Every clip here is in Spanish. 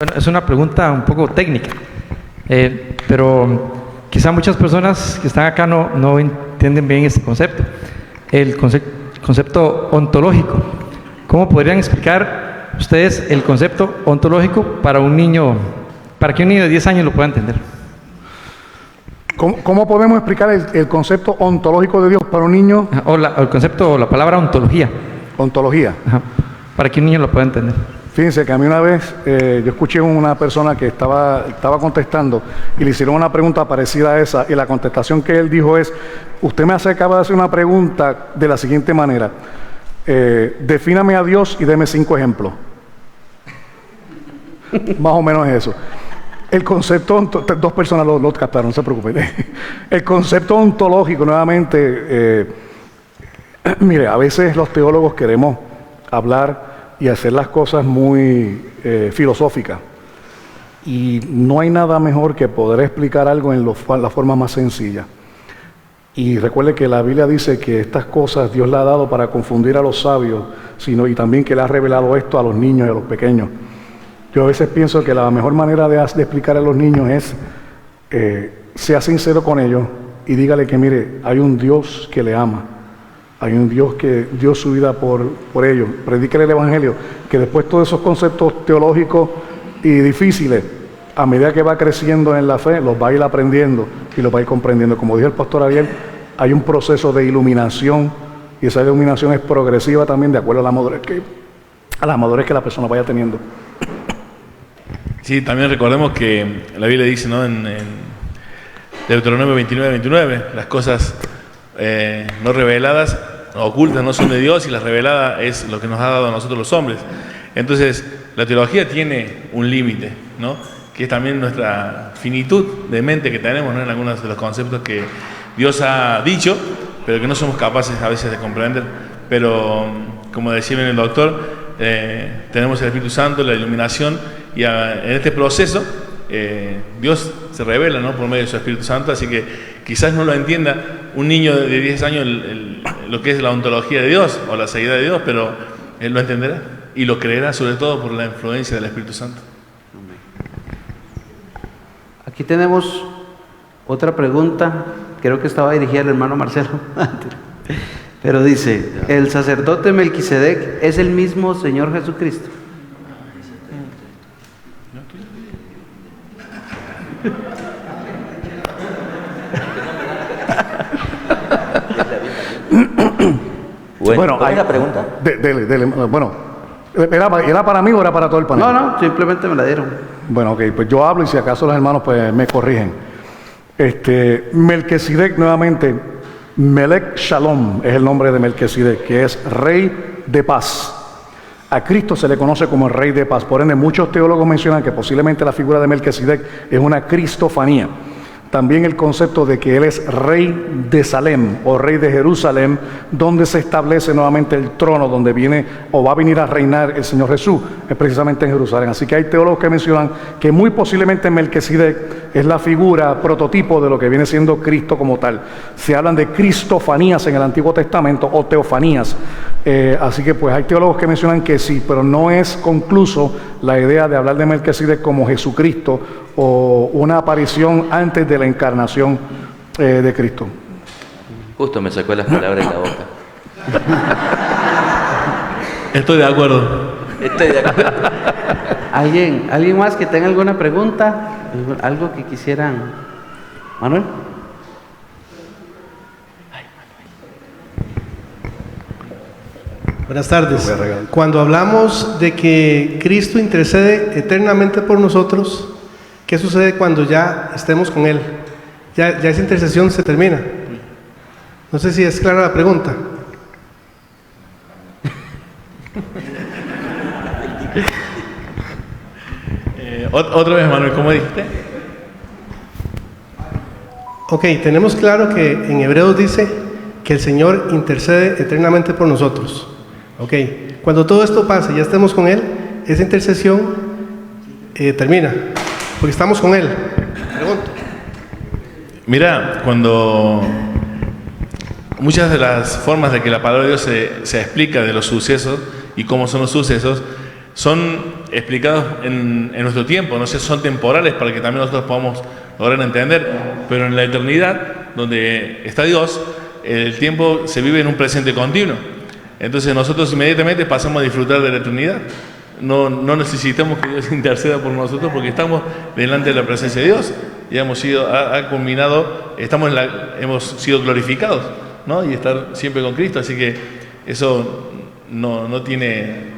Bueno, es una pregunta un poco técnica, pero quizá muchas personas que están acá no entienden bien este concepto. El concepto ontológico. ¿Cómo podrían explicar ustedes el concepto ontológico para un niño, para que un niño de 10 años lo pueda entender? ¿Cómo podemos explicar el concepto ontológico de Dios para un niño? O el concepto, o la palabra ontología. Ontología. Ajá, para que un niño lo pueda entender. Fíjense que a mí una vez yo escuché a una persona que estaba contestando y le hicieron una pregunta parecida a esa, y la contestación que él dijo es: usted me acaba de hacer una pregunta de la siguiente manera, defíname a Dios y deme 5 ejemplos. Más o menos eso. El concepto, 2 personas lo captaron, no se preocupen. El concepto ontológico, nuevamente, mire, a veces los teólogos queremos hablar y hacer las cosas muy filosóficas, y no hay nada mejor que poder explicar algo en la forma más sencilla. Y recuerde que la Biblia dice que estas cosas Dios le ha dado para confundir a los sabios, y también que le ha revelado esto a los niños y a los pequeños. Yo a veces pienso que la mejor manera de explicar a los niños es sea sincero con ellos y dígale que mire, hay un Dios que le ama. Hay un Dios que dio su vida por ellos. Predíquele el Evangelio, que después todos esos conceptos teológicos y difíciles, a medida que va creciendo en la fe, los va a ir aprendiendo y los va a ir comprendiendo. Como dijo el pastor Ariel, hay un proceso de iluminación, y esa iluminación es progresiva también de acuerdo a la madurez que la persona vaya teniendo. Sí, también recordemos que la Biblia dice, ¿no?, en Deuteronomio 29, las cosas no reveladas, ocultas, no son de Dios, y las reveladas es lo que nos ha dado a nosotros los hombres. Entonces, la teología tiene un límite, ¿no?, que es también nuestra finitud de mente que tenemos, ¿no?, en algunos de los conceptos que Dios ha dicho, pero que no somos capaces a veces de comprender. Pero, como decía bien el doctor, tenemos el Espíritu Santo, la iluminación, y en este proceso Dios se revela, ¿no?, por medio de su Espíritu Santo. Así que quizás no lo entienda un niño de 10 años lo que es la ontología de Dios o la seguridad de Dios, pero él lo entenderá y lo creerá, sobre todo por la influencia del Espíritu Santo. Aquí tenemos otra pregunta, creo que estaba dirigida al hermano Marcelo, pero dice: ¿el sacerdote Melquisedec es el mismo Señor Jesucristo? Bueno, hay una pregunta. Bueno, ¿era para mí o era para todo el panel? No, simplemente me la dieron. Bueno, ok, pues yo hablo y si acaso los hermanos pues me corrigen. Melquisedec, nuevamente, Melech Shalom es el nombre de Melquisedec, que es Rey de Paz. A Cristo se le conoce como el Rey de Paz. Por ende, muchos teólogos mencionan que posiblemente la figura de Melquisedec es una cristofanía. También el concepto de que Él es Rey de Salem o Rey de Jerusalén, donde se establece nuevamente el trono, donde viene o va a venir a reinar el Señor Jesús, es precisamente en Jerusalén. Así que hay teólogos que mencionan que muy posiblemente Melquisedec es la figura, prototipo de lo que viene siendo Cristo como tal. Se hablan de cristofanías en el Antiguo Testamento o teofanías. Así que pues hay teólogos que mencionan que sí, pero no es concluso la idea de hablar de Melquisedec como Jesucristo o una aparición antes de la encarnación de Cristo. Justo me sacó las palabras de la boca. Estoy de acuerdo. Estoy de acuerdo. ¿Alguien más que tenga alguna pregunta? ¿Algo que quisieran? ¿Manuel? Buenas tardes. Cuando hablamos de que Cristo intercede eternamente por nosotros, ¿qué sucede cuando ya estemos con Él? Ya esa intercesión se termina. No sé si es clara la pregunta. Otra vez, Manuel, ¿cómo dijiste? Ok, tenemos claro que en Hebreos dice que el Señor intercede eternamente por nosotros. Ok, cuando todo esto pase y ya estemos con Él, esa intercesión termina, porque estamos con Él. Pregunto. Mira, cuando muchas de las formas de que la palabra de Dios se explica de los sucesos y cómo son los sucesos, son explicados en nuestro tiempo, no sé, son temporales para que también nosotros podamos lograr entender, pero en la eternidad, donde está Dios, el tiempo se vive en un presente continuo. Entonces nosotros inmediatamente pasamos a disfrutar de la eternidad. No necesitamos que Dios interceda por nosotros porque estamos delante de la presencia de Dios. Ya hemos sido, ha culminado, hemos sido glorificados, ¿no? Y estar siempre con Cristo. Así que eso no tiene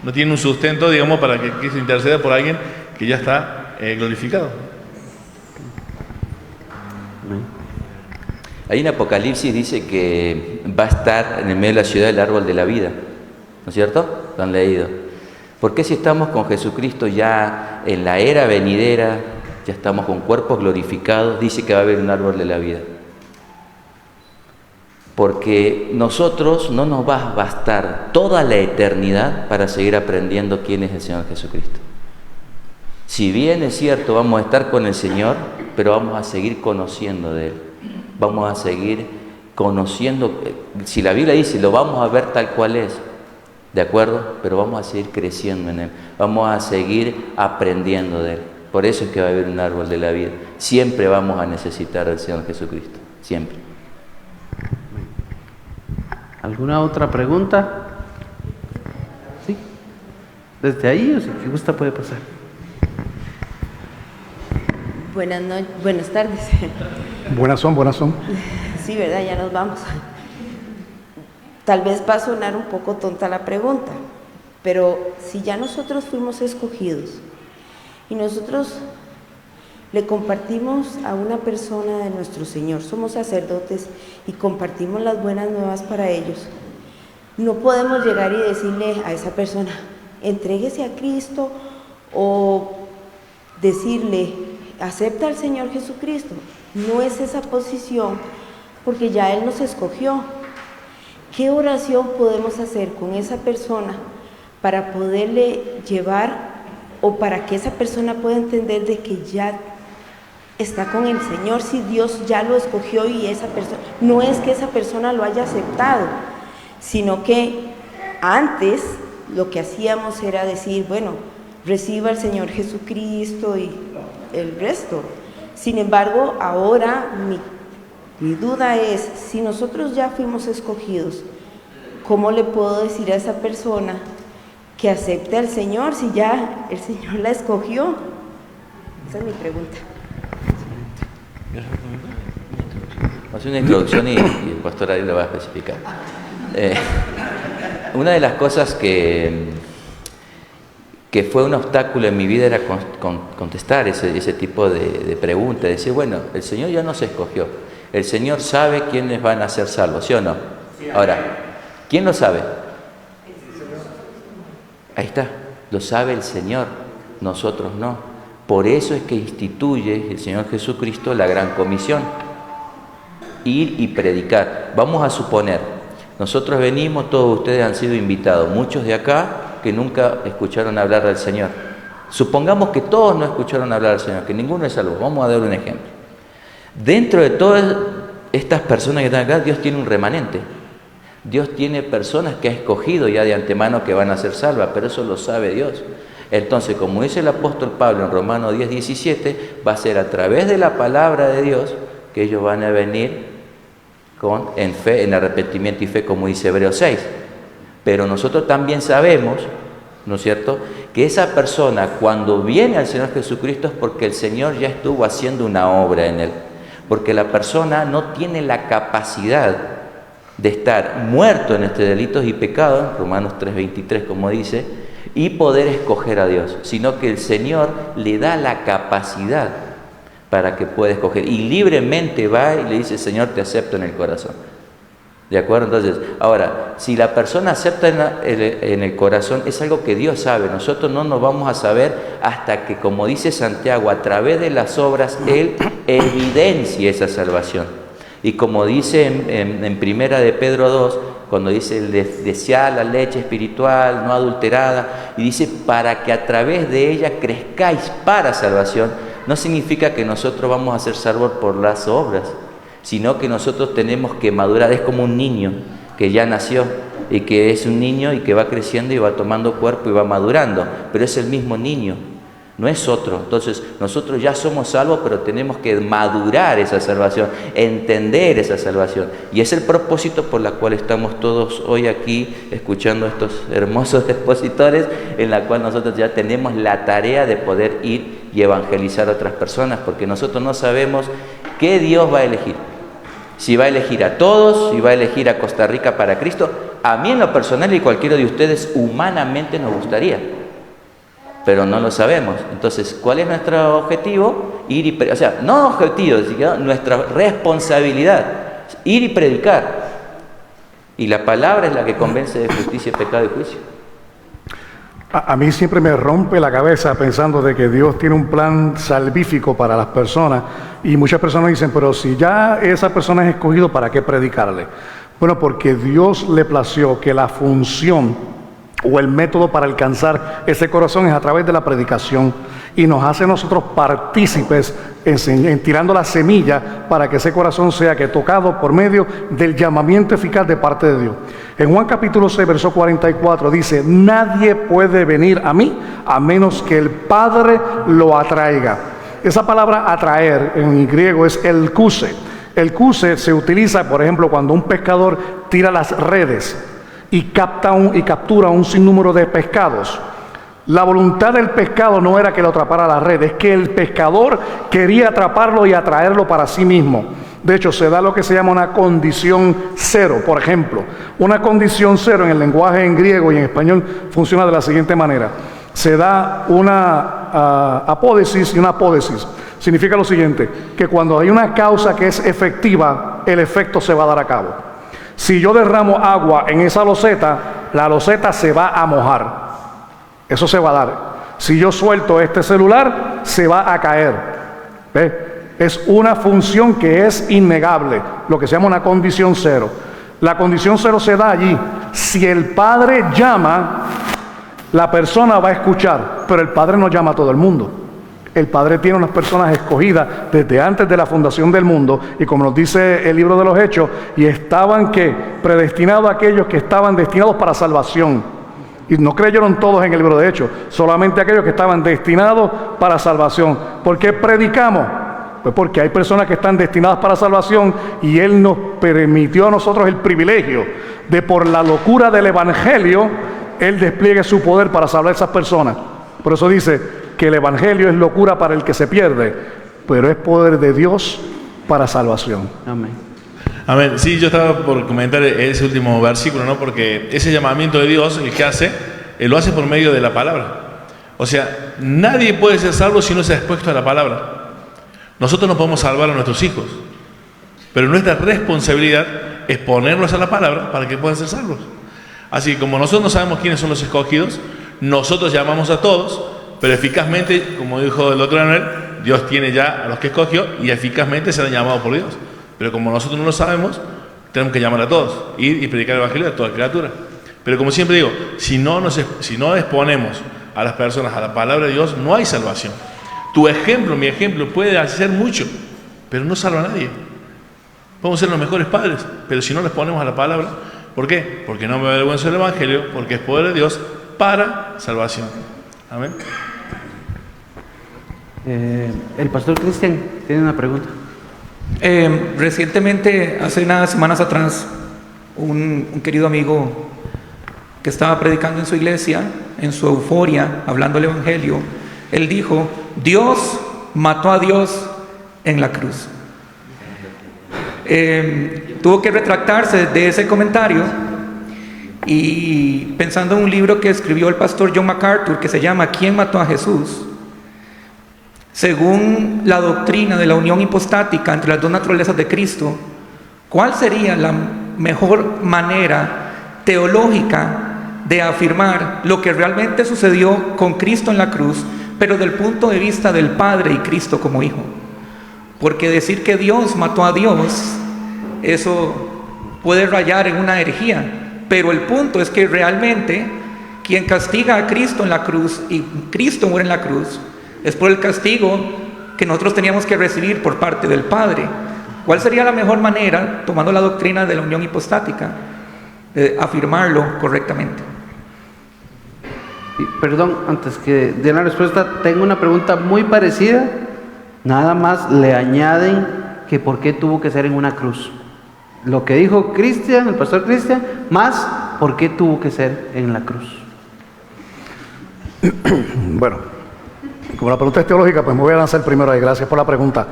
un sustento, digamos, para que Cristo interceda por alguien que ya está glorificado. Ahí en Apocalipsis dice que va a estar en el medio de la ciudad el árbol de la vida, ¿no es cierto? Lo han leído. ¿Por qué si estamos con Jesucristo ya en la era venidera, ya estamos con cuerpos glorificados, dice que va a haber un árbol de la vida? Porque nosotros no nos va a bastar toda la eternidad para seguir aprendiendo quién es el Señor Jesucristo. Si bien es cierto, vamos a estar con el Señor, pero vamos a seguir conociendo de Él. Vamos a seguir conociendo, si la Biblia dice, lo vamos a ver tal cual es, ¿de acuerdo? Pero vamos a seguir creciendo en Él, vamos a seguir aprendiendo de Él. Por eso es que va a haber un árbol de la vida. Siempre vamos a necesitar al Señor Jesucristo, siempre. ¿Alguna otra pregunta? ¿Sí? ¿Desde ahí o si gusta puede pasar? Buenas tardes. Buenas son. Sí, ¿verdad? Ya nos vamos. Tal vez va a sonar un poco tonta la pregunta, pero si ya nosotros fuimos escogidos y nosotros le compartimos a una persona de nuestro Señor, somos sacerdotes y compartimos las buenas nuevas para ellos, no podemos llegar y decirle a esa persona, entréguese a Cristo, o decirle, acepta al Señor Jesucristo. No es esa posición, porque ya Él nos escogió. ¿Qué oración podemos hacer con esa persona para poderle llevar, o para que esa persona pueda entender de que ya está con el Señor, si Dios ya lo escogió y esa persona, no es que esa persona lo haya aceptado, sino que antes lo que hacíamos era decir, bueno, reciba al Señor Jesucristo y el resto. Sin embargo, ahora mi duda es, si nosotros ya fuimos escogidos, ¿cómo le puedo decir a esa persona que acepte al Señor si ya el Señor la escogió? Esa es mi pregunta. Vamos a hacer una introducción y el pastor Ariel lo va a especificar. Una de las cosas que fue un obstáculo en mi vida era contestar ese tipo de preguntas, decir, bueno, el Señor ya nos escogió, el Señor sabe quiénes van a ser salvos, ¿sí o no? Ahora, ¿quién lo sabe? Ahí está, lo sabe el Señor, nosotros no. Por eso es que instituye el Señor Jesucristo la gran comisión, ir y predicar. Vamos a suponer, nosotros venimos, todos ustedes han sido invitados, muchos de acá que nunca escucharon hablar del Señor. Supongamos que todos no escucharon hablar del Señor, que ninguno es salvo. Vamos a dar un ejemplo. Dentro de todas estas personas que están acá, Dios tiene un remanente. Dios tiene personas que ha escogido ya de antemano que van a ser salvas, pero eso lo sabe Dios. Entonces, como dice el apóstol Pablo en Romanos 10:17, va a ser a través de la palabra de Dios que ellos van a venir en fe, en arrepentimiento y fe, como dice Hebreos 6. Pero nosotros también sabemos, ¿no es cierto?, que esa persona cuando viene al Señor Jesucristo es porque el Señor ya estuvo haciendo una obra en él. Porque la persona no tiene la capacidad de estar muerto en este delitos y pecados, Romanos 3:23 como dice, y poder escoger a Dios, sino que el Señor le da la capacidad para que pueda escoger, y libremente va y le dice, Señor, te acepto en el corazón. ¿De acuerdo? Entonces, ahora, si la persona acepta en el corazón, es algo que Dios sabe. Nosotros no nos vamos a saber hasta que, como dice Santiago, a través de las obras, Él evidencie esa salvación. Y como dice en Primera de Pedro 2, cuando dice, desear la leche espiritual no adulterada, y dice, para que a través de ella crezcáis para salvación, no significa que nosotros vamos a ser salvos por las obras, sino que nosotros tenemos que madurar. Es como un niño que ya nació y que es un niño y que va creciendo y va tomando cuerpo y va madurando, pero es el mismo niño, no es otro. Entonces nosotros ya somos salvos, pero tenemos que madurar esa salvación, entender esa salvación, y es el propósito por el cual estamos todos hoy aquí escuchando a estos hermosos expositores, en la cual nosotros ya tenemos la tarea de poder ir y evangelizar a otras personas, porque nosotros no sabemos qué Dios va a elegir. Si va a elegir a todos, si va a elegir a Costa Rica para Cristo. A mí en lo personal y cualquiera de ustedes humanamente nos gustaría, pero no lo sabemos. Entonces, ¿cuál es nuestro objetivo? Ir y o sea, no objetivo, sino nuestra responsabilidad, ir y predicar. Y la palabra es la que convence de justicia, pecado y juicio. A mí siempre me rompe la cabeza pensando de que Dios tiene un plan salvífico para las personas, y muchas personas dicen, pero si ya esa persona es escogido, ¿para qué predicarle? Bueno, porque Dios le plació que la función o el método para alcanzar ese corazón es a través de la predicación, y nos hace nosotros partícipes en tirando la semilla para que ese corazón sea tocado por medio del llamamiento eficaz de parte de Dios. En Juan capítulo 6, verso 44 dice, nadie puede venir a mí a menos que el Padre lo atraiga. Esa palabra atraer en griego es el kuse. El kuse se utiliza, por ejemplo, cuando un pescador tira las redes y captura un sinnúmero de pescados. La voluntad del pescado no era que lo atrapara la red, es que el pescador quería atraparlo y atraerlo para sí mismo. De hecho, se da lo que se llama una condición cero. Por ejemplo, una condición cero en el lenguaje en griego y en español funciona de la siguiente manera. Se da una apódesis y una apódesis. Significa lo siguiente, que cuando hay una causa que es efectiva, el efecto se va a dar a cabo. Si yo derramo agua en esa loseta, la loseta se va a mojar. Eso se va a dar. Si yo suelto este celular, se va a caer. ¿Ve? Es una función que es innegable, lo que se llama una condición cero. La condición cero se da allí. Si el Padre llama, la persona va a escuchar, pero el Padre no llama a todo el mundo. El Padre tiene unas personas escogidas desde antes de la fundación del mundo, y como nos dice el libro de los Hechos, y estaban predestinados a aquellos que estaban destinados para salvación. Y no creyeron todos en el libro de Hechos, solamente aquellos que estaban destinados para salvación. ¿Por qué predicamos? Pues porque hay personas que están destinadas para salvación, y Él nos permitió a nosotros el privilegio de, por la locura del Evangelio, Él despliegue su poder para salvar a esas personas. Por eso dice que el Evangelio es locura para el que se pierde, pero es poder de Dios para salvación. Amén. Amén. Sí, yo estaba por comentar ese último versículo, ¿no? Porque ese llamamiento de Dios, el que hace, Él lo hace por medio de la palabra. O sea, nadie puede ser salvo si no se ha expuesto a la palabra. Nosotros no podemos salvar a nuestros hijos, pero nuestra responsabilidad es ponerlos a la palabra para que puedan ser salvos. Así que como nosotros no sabemos quiénes son los escogidos, nosotros llamamos a todos, pero eficazmente, como dijo el doctor Manuel, Dios tiene ya a los que escogió y eficazmente serán llamados por Dios. Pero como nosotros no lo sabemos, tenemos que llamar a todos, ir y predicar el Evangelio a toda criatura. Pero como siempre digo, si no exponemos a las personas a la palabra de Dios, no hay salvación. Tu ejemplo, mi ejemplo, puede hacer mucho, pero no salva a nadie. Podemos ser los mejores padres, pero si no les ponemos a la palabra, ¿por qué? Porque no me avergüenzo del Evangelio, porque es poder de Dios para salvación. Amén. El pastor Cristian tiene una pregunta. Recientemente, hace unas semanas atrás, un querido amigo que estaba predicando en su iglesia, en su euforia, hablando el Evangelio, él dijo: Dios mató a Dios en la cruz. Tuvo que retractarse de ese comentario, y pensando en un libro que escribió el pastor John MacArthur que se llama ¿Quién mató a Jesús? Según la doctrina de la unión hipostática entre las dos naturalezas de Cristo, ¿cuál sería la mejor manera teológica de afirmar lo que realmente sucedió con Cristo en la cruz, pero del punto de vista del Padre y Cristo como Hijo? Porque decir que Dios mató a Dios, eso puede rayar en una herejía, pero el punto es que realmente quien castiga a Cristo en la cruz, y Cristo muere en la cruz, es por el castigo que nosotros teníamos que recibir por parte del Padre. ¿Cuál sería la mejor manera, tomando la doctrina de la unión hipostática, afirmarlo correctamente. Y, perdón, antes que dé la respuesta, tengo una pregunta muy parecida. Nada más le añaden que por qué tuvo que ser en una cruz. Lo que dijo Cristian, el pastor Cristian, más por qué tuvo que ser en la cruz. Bueno, como la pregunta es teológica, pues me voy a lanzar primero ahí. Gracias por la pregunta.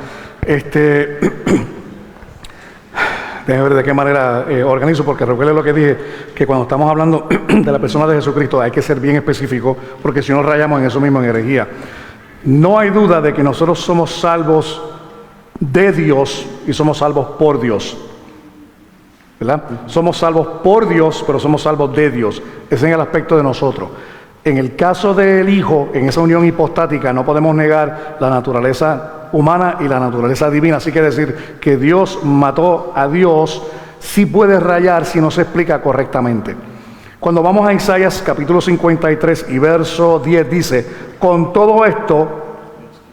Déjenme ver de qué manera organizo, porque recuerden lo que dije, que cuando estamos hablando de la persona de Jesucristo hay que ser bien específico, porque si no rayamos en eso mismo, en herejía. No hay duda de que nosotros somos salvos de Dios y somos salvos por Dios, ¿verdad? Somos salvos por Dios, pero somos salvos de Dios. Ese es el aspecto de nosotros. En el caso del Hijo, en esa unión hipostática, no podemos negar la naturaleza humana y la naturaleza divina. Así que decir que Dios mató a Dios sí puede rayar si no se explica correctamente. Cuando vamos a Isaías capítulo 53 y verso 10 dice: con todo esto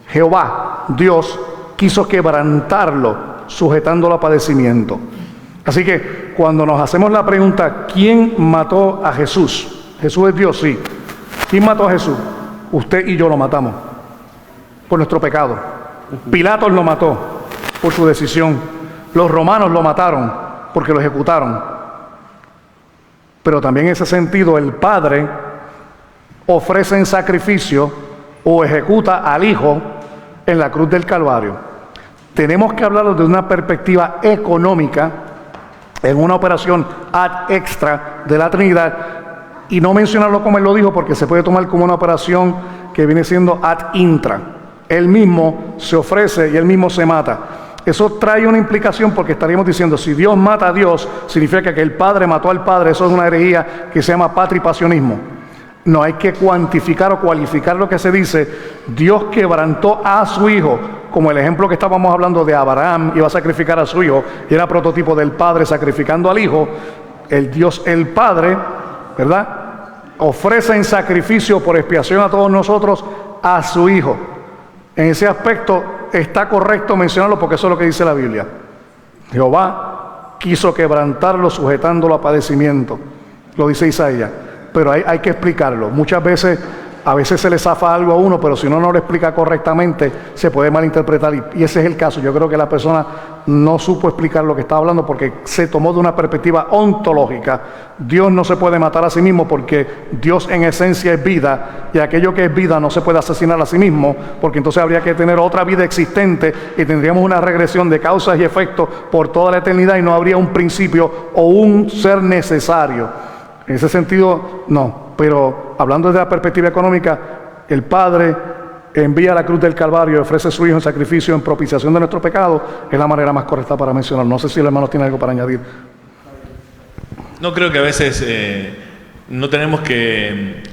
Jehová, Dios, quiso quebrantarlo, sujetándolo a padecimiento. Así que cuando nos hacemos la pregunta, ¿quién mató a Jesús? Jesús es Dios, sí. ¿Quién mató a Jesús? Usted y yo lo matamos por nuestro pecado. Pilatos lo mató por su decisión. Los romanos lo mataron porque lo ejecutaron. Pero también en ese sentido el Padre ofrece en sacrificio o ejecuta al Hijo en la cruz del Calvario. Tenemos que hablarlo de una perspectiva económica, en una operación ad extra de la Trinidad, y no mencionarlo como él lo dijo, porque se puede tomar como una operación que viene siendo ad intra. Él mismo se ofrece y él mismo se mata. Eso trae una implicación, porque estaríamos diciendo, si Dios mata a Dios, significa que el Padre mató al Padre. Eso es una herejía que se llama patripasionismo. No hay que cuantificar o cualificar lo que se dice. Dios quebrantó a su Hijo, como el ejemplo que estábamos hablando de Abraham, iba a sacrificar a su Hijo, y era prototipo del Padre sacrificando al Hijo. El Dios, el Padre, ¿verdad?, ofrece en sacrificio por expiación a todos nosotros a su Hijo. En ese aspecto está correcto mencionarlo, porque eso es lo que dice la Biblia. Jehová quiso quebrantarlo, sujetándolo a padecimiento. Lo dice Isaías. Pero hay que explicarlo. Muchas veces, a veces se le zafa algo a uno, pero si uno no lo explica correctamente, se puede malinterpretar. Y ese es el caso. Yo creo que la persona no supo explicar lo que estaba hablando, porque se tomó de una perspectiva ontológica. Dios no se puede matar a sí mismo, porque Dios en esencia es vida, y aquello que es vida no se puede asesinar a sí mismo, porque entonces habría que tener otra vida existente y tendríamos una regresión de causas y efectos por toda la eternidad, y no habría un principio o un ser necesario. En ese sentido, no. Pero hablando desde la perspectiva económica, el Padre envía a la cruz del Calvario y ofrece a su Hijo en sacrificio en propiciación de nuestro pecado. Es la manera más correcta para mencionar. No sé si el hermano tiene algo para añadir. No, creo que a veces no tenemos que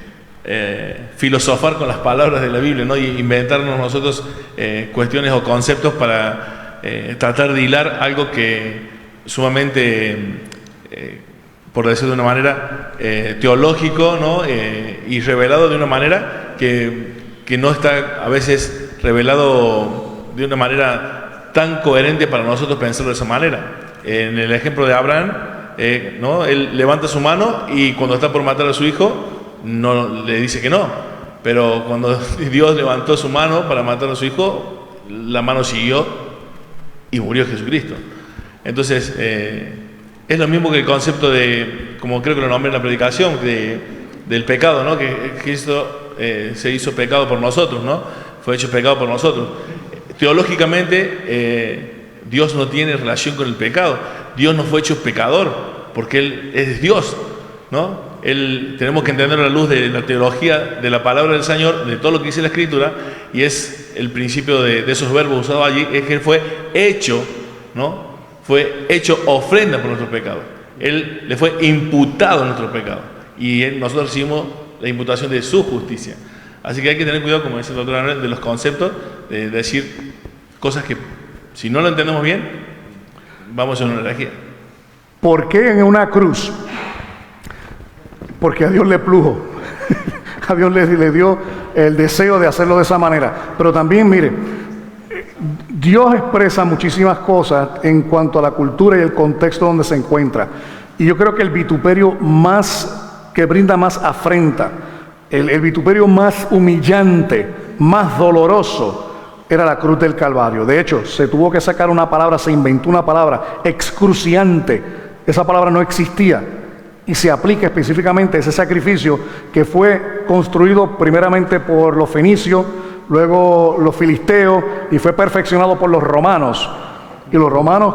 filosofar con las palabras de la Biblia, ¿no? Y inventarnos nosotros cuestiones o conceptos para tratar de hilar algo que sumamente, por decirlo de una manera, teológico, ¿no? Y revelado de una manera que no está a veces revelado de una manera tan coherente para nosotros pensarlo de esa manera. En el ejemplo de Abraham, ¿no?, él levanta su mano y cuando está por matar a su hijo, no le dice que no. Pero cuando Dios levantó su mano para matar a su hijo, la mano siguió y murió Jesucristo. Entonces, es lo mismo que el concepto de, como creo que lo nombré en la predicación, del pecado, ¿no? Que Cristo se hizo pecado por nosotros, ¿no? Fue hecho pecado por nosotros. Teológicamente, Dios no tiene relación con el pecado. Dios no fue hecho pecador, porque Él es Dios, ¿no? Tenemos que entender a la luz de la teología de la palabra del Señor, de todo lo que dice la Escritura, y es el principio de esos verbos usados allí, es que Él fue hecho, ¿no? Fue hecho ofrenda por nuestros pecados. Él le fue imputado nuestro pecado. Y nosotros recibimos la imputación de su justicia. Así que hay que tener cuidado, como dice el doctor Manuel, de los conceptos, de decir cosas que, si no lo entendemos bien, vamos a una herejía. ¿Por qué en una cruz? Porque a Dios le plujo. A Dios le dio el deseo de hacerlo de esa manera. Pero también, mire, Dios expresa muchísimas cosas en cuanto a la cultura y el contexto donde se encuentra. Y yo creo que el vituperio más que brinda más afrenta, el vituperio más humillante, más doloroso, era la cruz del Calvario. De hecho, se tuvo que sacar una palabra, se inventó una palabra, excruciante. Esa palabra no existía y se aplica específicamente a ese sacrificio que fue construido primeramente por los fenicios, luego los filisteos y fue perfeccionado por los romanos. Y los romanos,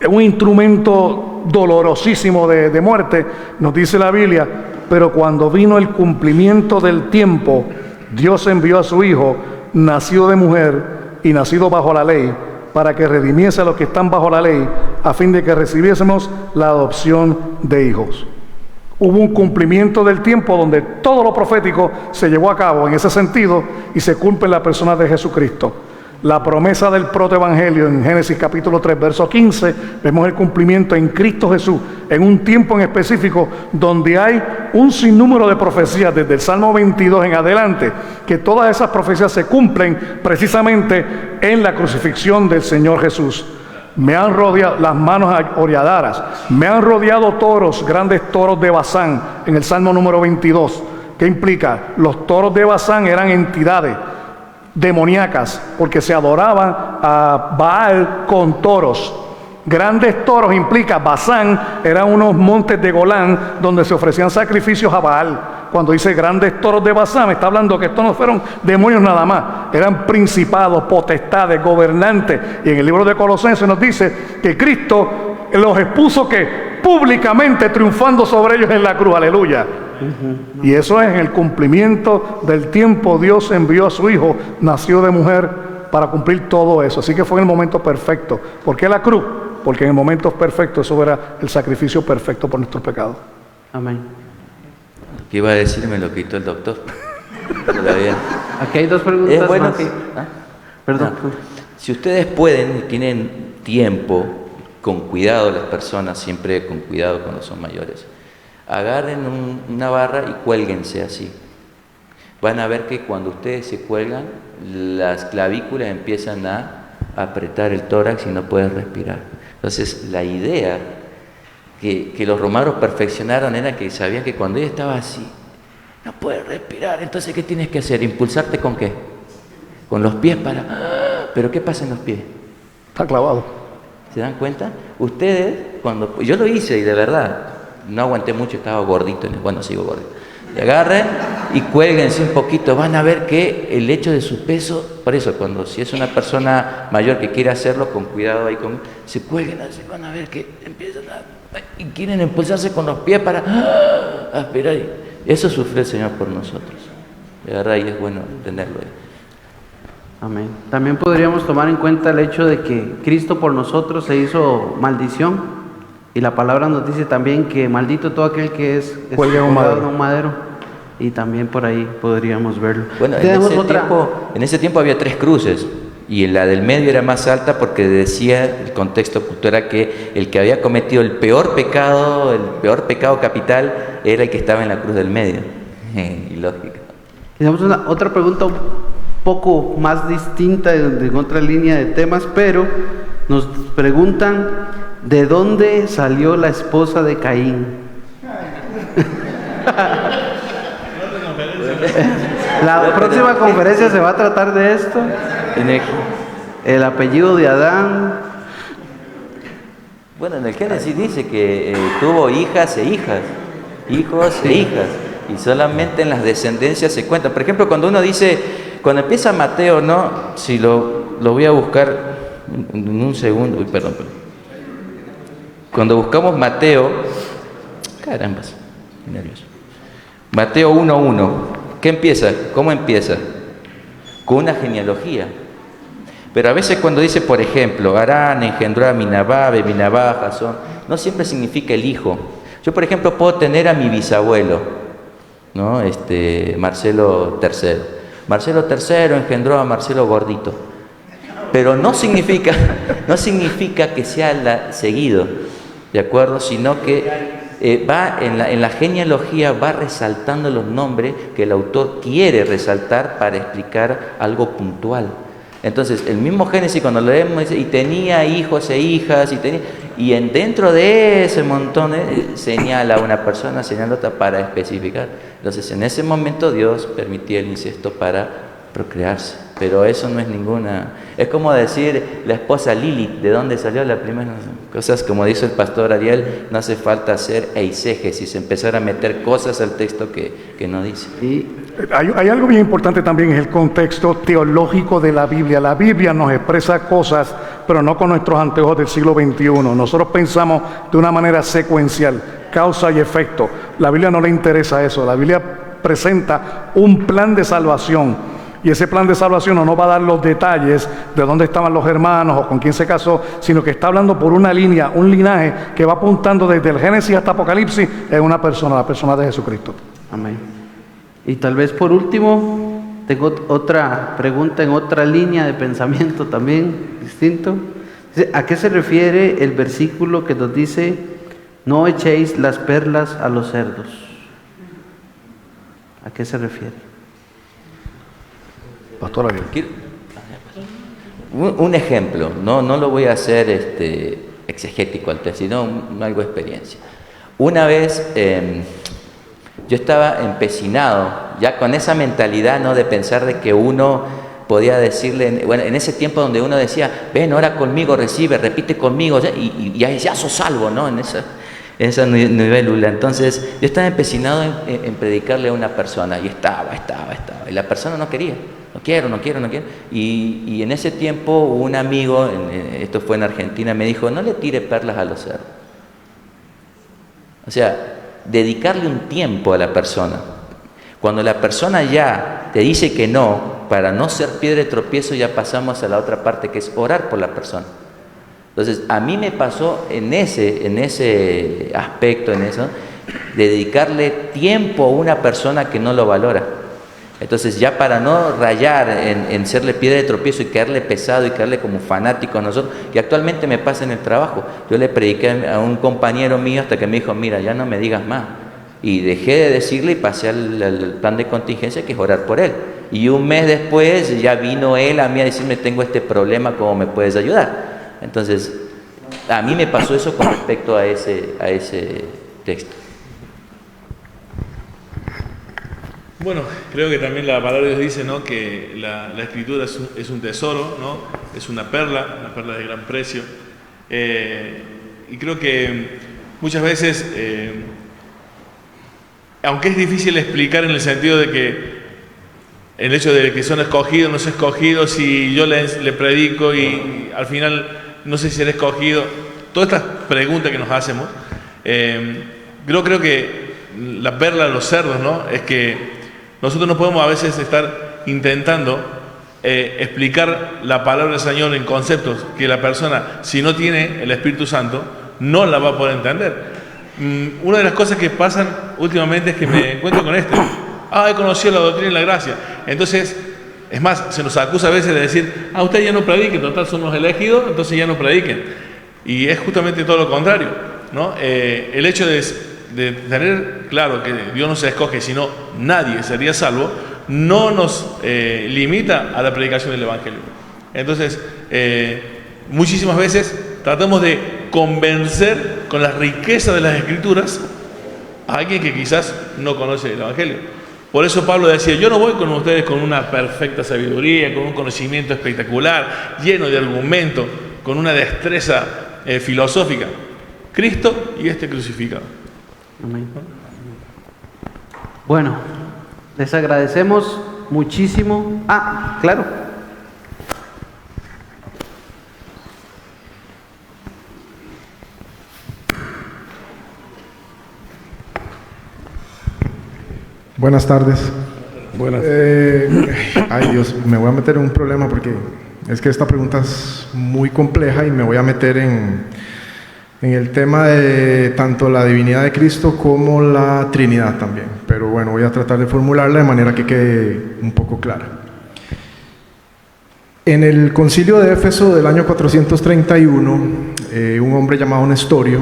un instrumento dolorosísimo de muerte, nos dice la Biblia, pero cuando vino el cumplimiento del tiempo, Dios envió a su Hijo, nacido de mujer y nacido bajo la ley, para que redimiese a los que están bajo la ley, a fin de que recibiésemos la adopción de hijos. Hubo un cumplimiento del tiempo donde todo lo profético se llevó a cabo en ese sentido y se cumple en la persona de Jesucristo. La promesa del protoevangelio en Génesis capítulo 3, verso 15, vemos el cumplimiento en Cristo Jesús, en un tiempo en específico donde hay un sinnúmero de profecías desde el Salmo 22 en adelante, que todas esas profecías se cumplen precisamente en la crucifixión del Señor Jesús. Me han rodeado las manos holladaras, me han rodeado toros, grandes toros de Basán, en el Salmo número 22. ¿Qué implica? Los toros de Basán eran entidades demoníacas, porque se adoraban a Baal con toros. Grandes toros implica, Basán eran unos montes de Golán donde se ofrecían sacrificios a Baal. Cuando dice grandes toros de Basán, me está hablando que estos no fueron demonios nada más, eran principados, potestades, gobernantes. Y en el libro de Colosenses nos dice que Cristo los expuso que públicamente triunfando sobre ellos en la cruz, aleluya. Y eso es en el cumplimiento del tiempo. Dios envió a su Hijo, nació de mujer, para cumplir todo eso. Así que fue en el momento perfecto. ¿Por qué la cruz? Porque en el momento perfecto eso era el sacrificio perfecto por nuestros pecados. Amén. ¿Qué iba a decir? Me lo quitó el doctor. Todavía. Aquí hay dos preguntas Es bueno más. que... Perdón. Si ustedes pueden y tienen tiempo, con cuidado las personas, siempre con cuidado cuando son mayores, agarren una barra y cuélguense así. Van a ver que cuando ustedes se cuelgan, las clavículas empiezan a apretar el tórax y no pueden respirar. Entonces, la idea que los romanos perfeccionaron era que sabían que cuando ella estaba así, no puedes respirar. Entonces, ¿qué tienes que hacer? ¿Impulsarte con qué? Con los pies para... ¿Pero qué pasa en los pies? Está clavado. ¿Se dan cuenta? Ustedes, cuando... Yo lo hice y de verdad... No aguanté mucho, estaba gordito. Bueno, sigo gordito. Y agarren y cuélguense un poquito. Van a ver que el hecho de su peso, por eso, si es una persona mayor que quiere hacerlo, con cuidado ahí, se cuelguen así, van a ver que empiezan y quieren impulsarse con los pies para aspirar. Eso sufrió el Señor por nosotros. De verdad, y es bueno entenderlo. Amén. También podríamos tomar en cuenta el hecho de que Cristo por nosotros se hizo maldición. Y la palabra nos dice también que maldito todo aquel que es cuelga en un madero. Y también por ahí podríamos verlo. Bueno, en ese tiempo había 3 cruces. Y la del medio era más alta porque decía, el contexto era que el que había cometido el peor pecado capital, era el que estaba en la cruz del medio. Ilógico. Tenemos otra pregunta un poco más distinta, de otra línea de temas, pero nos preguntan... ¿De dónde salió la esposa de Caín? La próxima conferencia se va a tratar de esto. El apellido de Adán. Bueno, en el Génesis dice que tuvo hijas e hijas, hijos e hijas, y solamente en las descendencias se cuentan. Por ejemplo, cuando uno dice, cuando empieza Mateo, ¿no? Si lo voy a buscar en un segundo. Uy, perdón. Cuando buscamos Mateo, carambas, nervioso. Mateo 1:1, ¿qué empieza? ¿Cómo empieza? Con una genealogía. Pero a veces cuando dice, por ejemplo, Arán engendró a Minabab, Minabab a Jasón, no siempre significa el hijo. Yo, por ejemplo, puedo tener a mi bisabuelo, ¿no? Marcelo III. Marcelo III engendró a Marcelo Gordito. Pero no significa que sea seguido. ¿De acuerdo? Sino que va en la genealogía, va resaltando los nombres que el autor quiere resaltar para explicar algo puntual. Entonces, el mismo Génesis cuando lo leemos dice, y tenía hijos e hijas, y dentro de ese montón señala a una persona, señala a otra para especificar. Entonces, en ese momento Dios permitía el incesto para procrearse, pero eso no es ninguna... Es como decir la esposa Lilith, ¿de dónde salió la primera? Cosas como dice el pastor Ariel, no hace falta hacer eisegesis, empezar a meter cosas al texto que no dice. Y Hay algo bien importante también, es el contexto teológico de la Biblia. La Biblia nos expresa cosas, pero no con nuestros anteojos del siglo XXI. Nosotros pensamos de una manera secuencial, causa y efecto. La Biblia no le interesa eso. La Biblia presenta un plan de salvación. Y ese plan de salvación no nos va a dar los detalles de dónde estaban los hermanos o con quién se casó, sino que está hablando por una línea, un linaje que va apuntando desde el Génesis hasta Apocalipsis en una persona, la persona de Jesucristo. amén. Y tal vez por último, tengo otra pregunta en otra línea de pensamiento también distinto. Dice, ¿a qué se refiere el versículo que nos dice, no echéis las perlas a los cerdos? ¿A qué se refiere? Pastor Ariel. Un ejemplo, no lo voy a hacer exegético al texto, sino algo de experiencia. Una vez yo estaba empecinado, ya con esa mentalidad, ¿no?, de pensar de que uno podía decirle, bueno, en ese tiempo donde uno decía, ven, ora conmigo, recibe, repite conmigo, y ya sos salvo, ¿no?, en esa nivelula. Entonces yo estaba empecinado en predicarle a una persona, y estaba, y la persona no quería. No quiero. Y en ese tiempo un amigo, esto fue en Argentina, me dijo, no le tire perlas a los cerdos. O sea, dedicarle un tiempo a la persona. Cuando la persona ya te dice que no, para no ser piedra de tropiezo, ya pasamos a la otra parte, que es orar por la persona. Entonces, a mí me pasó en ese aspecto, de dedicarle tiempo a una persona que no lo valora. Entonces, ya para no rayar en serle piedra de tropiezo y caerle pesado y caerle como fanático a nosotros, que actualmente me pasa en el trabajo. Yo le prediqué a un compañero mío hasta que me dijo, mira, ya no me digas más. Y dejé de decirle y pasé al plan de contingencia, que es orar por él. Y un mes después ya vino él a mí a decirme, tengo este problema, ¿cómo me puedes ayudar? Entonces, a mí me pasó eso con respecto a ese texto. Bueno, creo que también la palabra de Dios dice, ¿no?, que la escritura es un tesoro, ¿no?, es una perla de gran precio. Y creo que muchas veces, aunque es difícil explicar en el sentido de que el hecho de que son escogidos, no son escogidos, si yo le predico y al final no sé si seré escogido, todas estas preguntas que nos hacemos, creo que la perla de los cerdos, ¿no?, es que nosotros no podemos a veces estar intentando explicar la palabra del Señor en conceptos que la persona, si no tiene el Espíritu Santo, no la va a poder entender. Una de las cosas que pasan últimamente es que me encuentro con esto. He conocido la doctrina y la gracia. Entonces, es más, se nos acusa a veces de decir, ustedes ya no prediquen, total son los elegidos, entonces ya no prediquen. Y es justamente todo lo contrario, ¿no? El hecho de tener claro que Dios no se escoge, sino nadie sería salvo, no nos limita a la predicación del Evangelio. Entonces, muchísimas veces tratamos de convencer con la riqueza de las Escrituras a alguien que quizás no conoce el Evangelio. Por eso Pablo decía, yo no voy con ustedes con una perfecta sabiduría, con un conocimiento espectacular, lleno de argumentos, con una destreza filosófica. Cristo y este crucificado. Amén. Bueno, les agradecemos muchísimo. Claro. Buenas tardes. Buenas. Ay Dios, me voy a meter en un problema porque es que esta pregunta es muy compleja y me voy a meter en el tema de tanto la divinidad de Cristo como la Trinidad también. Pero bueno, voy a tratar de formularla de manera que quede un poco clara. En el concilio de Éfeso del año 431, un hombre llamado Nestorio,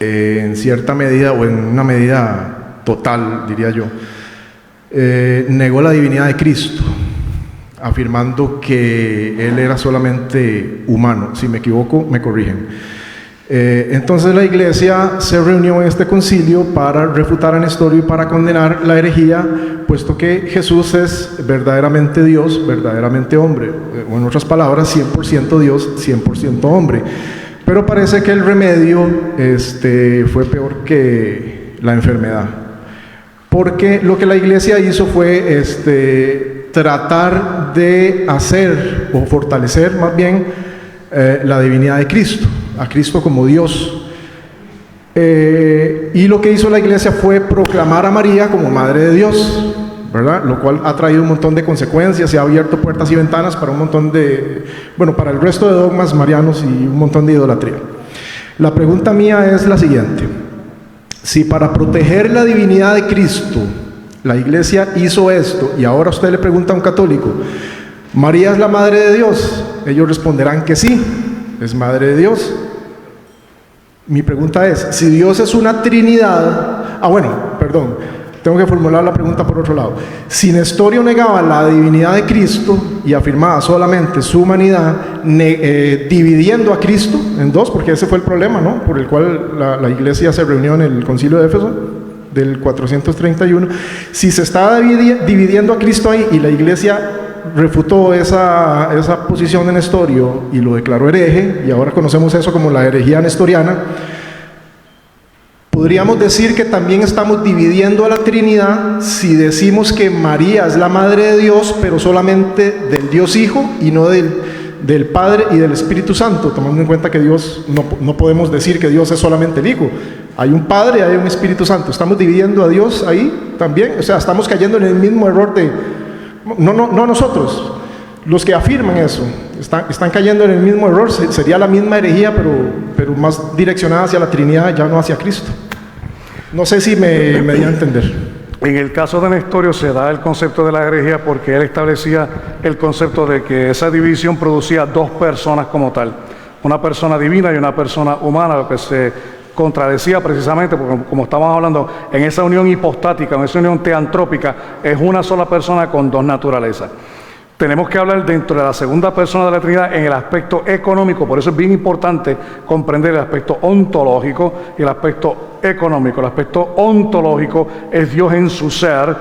en cierta medida o en una medida total, diría yo, negó la divinidad de Cristo. afirmando que él era solamente humano. Si me equivoco, me corrigen. Entonces la iglesia se reunió en este concilio para refutar a Nestorio y para condenar la herejía, puesto que Jesús es verdaderamente Dios, verdaderamente hombre, o en otras palabras, 100% Dios, 100% hombre. Pero parece que el remedio fue peor que la enfermedad, porque lo que la iglesia hizo fue tratar de hacer o fortalecer más bien la divinidad de Cristo, a Cristo como Dios. Y lo que hizo la iglesia fue proclamar a María como Madre de Dios, ¿verdad? Lo cual ha traído un montón de consecuencias y ha abierto puertas y ventanas para un montón de, para el resto de dogmas marianos y un montón de idolatría. La pregunta mía es la siguiente: si para proteger la divinidad de Cristo la iglesia hizo esto, y ahora usted le pregunta a un católico, ¿María es la Madre de Dios? Ellos responderán que sí, es Madre de Dios. Mi pregunta es, si Dios es una Trinidad, tengo que formular la pregunta por otro lado. Si Nestorio negaba la divinidad de Cristo y afirmaba solamente su humanidad, dividiendo a Cristo en dos, porque ese fue el problema, ¿no?, por el cual la iglesia se reunió en el concilio de Éfeso del 431, si se estaba dividiendo a Cristo ahí y la iglesia refutó esa posición de Nestorio y lo declaró hereje, y ahora conocemos eso como la herejía nestoriana, podríamos decir que también estamos dividiendo a la Trinidad si decimos que María es la Madre de Dios, pero solamente del Dios Hijo y no del Padre y del Espíritu Santo, tomando en cuenta que Dios, no podemos decir que Dios es solamente el Hijo. Hay un Padre y hay un Espíritu Santo. ¿Estamos dividiendo a Dios ahí también? O sea, estamos cayendo en el mismo error no nosotros, los que afirman eso, están cayendo en el mismo error. Sería la misma herejía, pero más direccionada hacia la Trinidad, ya no hacia Cristo. No sé si me dio a entender. En el caso de Nestorio se da el concepto de la herejía porque él establecía el concepto de que esa división producía dos personas como tal, una persona divina y una persona humana, lo que se contradecía precisamente porque, como estábamos hablando, en esa unión hipostática, en esa unión teantrópica, es una sola persona con dos naturalezas. Tenemos que hablar dentro de la segunda persona de la Trinidad en el aspecto económico, por eso es bien importante comprender el aspecto ontológico y el aspecto económico. El aspecto ontológico es Dios en su ser,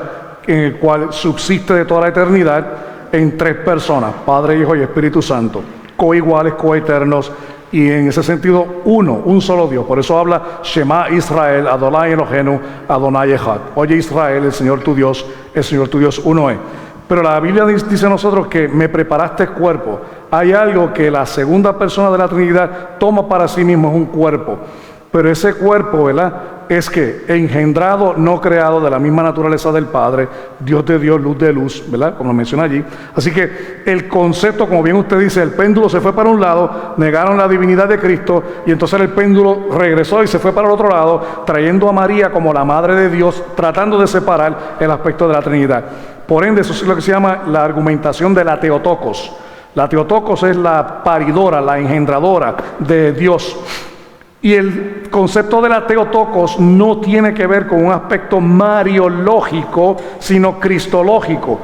en el cual subsiste de toda la eternidad en tres personas, Padre, Hijo y Espíritu Santo, coiguales, coeternos, y en ese sentido un solo Dios. Por eso habla Shema Israel, Adonai Eloheinu, Adonai Echad. Oye Israel, el Señor tu Dios uno es. Pero la Biblia dice a nosotros que me preparaste cuerpo. Hay algo que la segunda persona de la Trinidad toma para sí mismo, es un cuerpo. Pero ese cuerpo, ¿verdad?, es que engendrado, no creado, de la misma naturaleza del Padre, Dios de Dios, luz de luz, ¿verdad?, como lo menciona allí. Así que el concepto, como bien usted dice, el péndulo se fue para un lado, negaron la divinidad de Cristo, y entonces el péndulo regresó y se fue para el otro lado, trayendo a María como la Madre de Dios, tratando de separar el aspecto de la Trinidad. Por ende, eso es lo que se llama la argumentación de la Teotokos. La Teotokos es la paridora, la engendradora de Dios. Y el concepto de la Teotokos no tiene que ver con un aspecto mariológico, sino cristológico.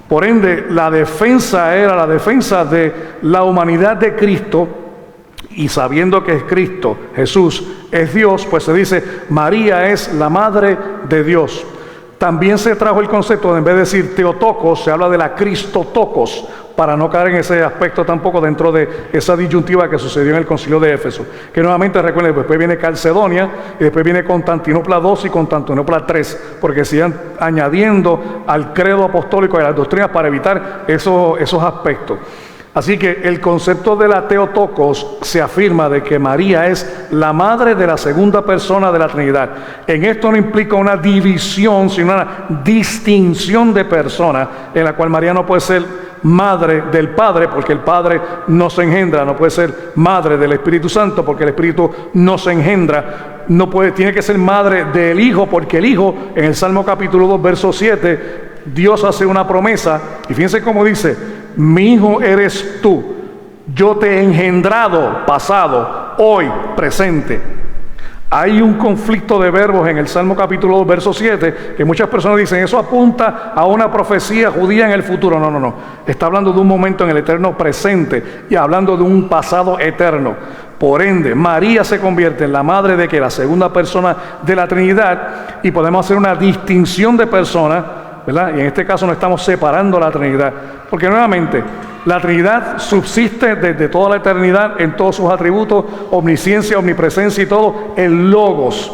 Por ende, la defensa era la defensa de la humanidad de Cristo, y sabiendo que es Cristo, Jesús es Dios, pues se dice María es la Madre de Dios. También se trajo el concepto de, en vez de decir Teotokos, se habla de la Cristotokos, para no caer en ese aspecto tampoco dentro de esa disyuntiva que sucedió en el concilio de Éfeso. Que nuevamente recuerden, después viene Calcedonia, y después viene Constantinopla II y Constantinopla III, porque siguen añadiendo al credo apostólico y a las doctrinas para evitar esos aspectos. Así que el concepto de la Teotokos se afirma de que María es la madre de la segunda persona de la Trinidad. En esto no implica una división, sino una distinción de persona, en la cual María no puede ser madre del Padre, porque el Padre no se engendra, no puede ser madre del Espíritu Santo, porque el Espíritu no se engendra, tiene que ser madre del Hijo, porque el Hijo, en el Salmo capítulo 2, verso 7, Dios hace una promesa, y fíjense cómo dice: mi hijo eres tú, yo te he engendrado, pasado, hoy, presente. Hay un conflicto de verbos en el Salmo capítulo 2, verso 7, que muchas personas dicen, eso apunta a una profecía judía en el futuro. No, no, no. Está hablando de un momento en el eterno presente y hablando de un pasado eterno. Por ende, María se convierte en la madre de que la segunda persona de la Trinidad, y podemos hacer una distinción de personas, ¿verdad? Y en este caso no estamos separando la Trinidad, porque nuevamente la Trinidad subsiste desde toda la eternidad en todos sus atributos, omnisciencia, omnipresencia y todo. El Logos.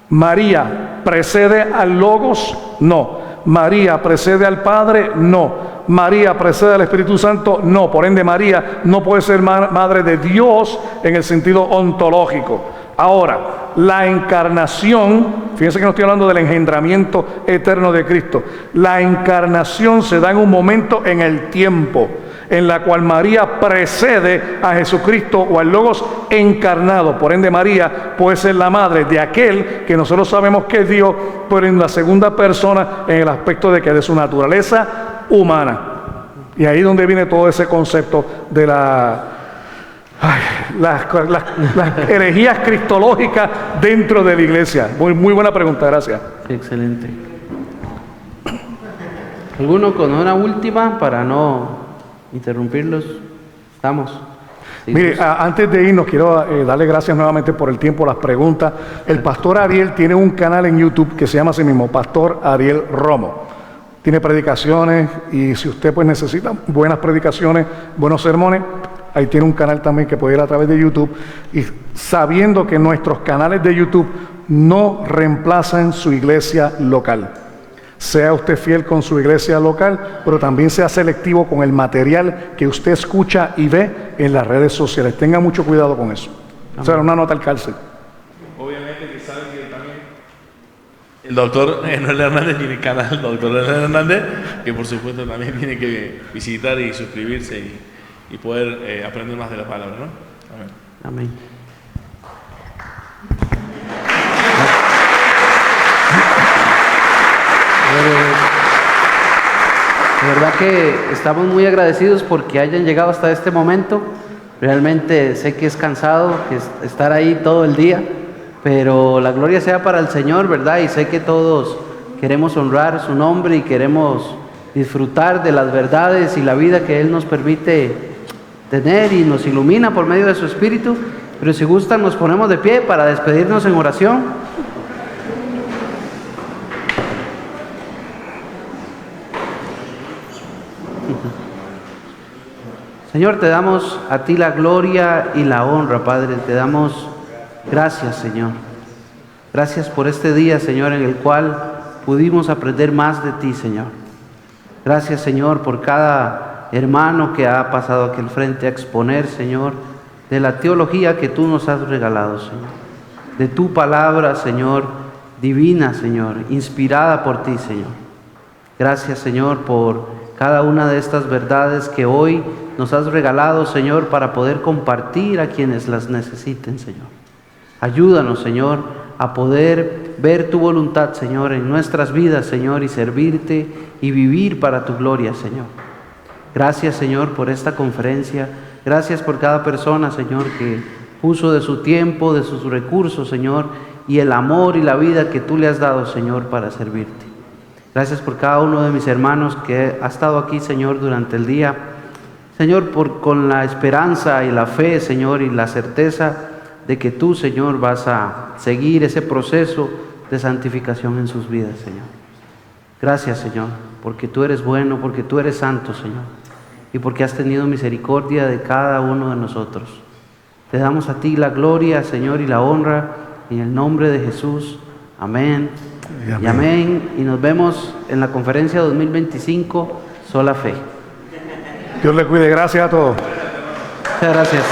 María precede al Logos, no. María precede al Padre, no. María precede al Espíritu Santo, no. Por ende, María no puede ser madre de Dios en el sentido ontológico. Ahora, la encarnación, fíjense que no estoy hablando del engendramiento eterno de Cristo. La encarnación se da en un momento en el tiempo, en la cual María precede a Jesucristo o al Logos encarnado. Por ende, María puede ser la madre de aquel que nosotros sabemos que es Dios, pero en la segunda persona, en el aspecto de que de su naturaleza humana. Y ahí es donde viene todo ese concepto de las herejías cristológicas dentro de la iglesia. Muy buena pregunta, gracias. Excelente. ¿Alguno con una última para no interrumpirlos? Estamos. Sí, Mire, antes de irnos, quiero darle gracias nuevamente por el tiempo, las preguntas. El pastor Ariel tiene un canal en YouTube que se llama así mismo, Pastor Ariel Romo. Tiene predicaciones, y si usted pues necesita buenas predicaciones, buenos sermones, ahí tiene un canal también que puede ir a través de YouTube. Y sabiendo que nuestros canales de YouTube no reemplazan su iglesia local. Sea usted fiel con su iglesia local, pero también sea selectivo con el material que usted escucha y ve en las redes sociales. Tenga mucho cuidado con eso. O sea, una nota al cárcel. Obviamente que saben que también el doctor Noel Hernández tiene canal, doctor Noel Hernández, que por supuesto también tiene que visitar y suscribirse y poder aprender más de la palabra, ¿no? Amén. Amén. De verdad que estamos muy agradecidos porque hayan llegado hasta este momento. Realmente sé que es cansado que estar ahí todo el día, pero la gloria sea para el Señor, ¿verdad? Y sé que todos queremos honrar su nombre y queremos disfrutar de las verdades y la vida que Él nos permite tener y nos ilumina por medio de su Espíritu. Pero si gustan, nos ponemos de pie para despedirnos en oración. Señor, te damos a ti la gloria y la honra, Padre. Te damos gracias, Señor. Gracias por este día, Señor, en el cual pudimos aprender más de ti, Señor. Gracias, Señor, por cada hermano que ha pasado aquí al frente a exponer, Señor, de la teología que tú nos has regalado, Señor. De tu palabra, Señor, divina, Señor, inspirada por ti, Señor. Gracias, Señor, por cada una de estas verdades que hoy nos has regalado, Señor, para poder compartir a quienes las necesiten, Señor. Ayúdanos, Señor, a poder ver tu voluntad, Señor, en nuestras vidas, Señor, y servirte y vivir para tu gloria, Señor. Gracias, Señor, por esta conferencia. Gracias por cada persona, Señor, que puso de su tiempo, de sus recursos, Señor, y el amor y la vida que tú le has dado, Señor, para servirte. Gracias por cada uno de mis hermanos que ha estado aquí, Señor, durante el día. Señor, con la esperanza y la fe, Señor, y la certeza de que tú, Señor, vas a seguir ese proceso de santificación en sus vidas, Señor. Gracias, Señor, porque tú eres bueno, porque tú eres santo, Señor, y porque has tenido misericordia de cada uno de nosotros. Te damos a ti la gloria, Señor, y la honra, en el nombre de Jesús. Amén. Y amén. Y nos vemos en la conferencia 2025, Sola Fe. Dios le cuide. Gracias a todos. Muchas gracias.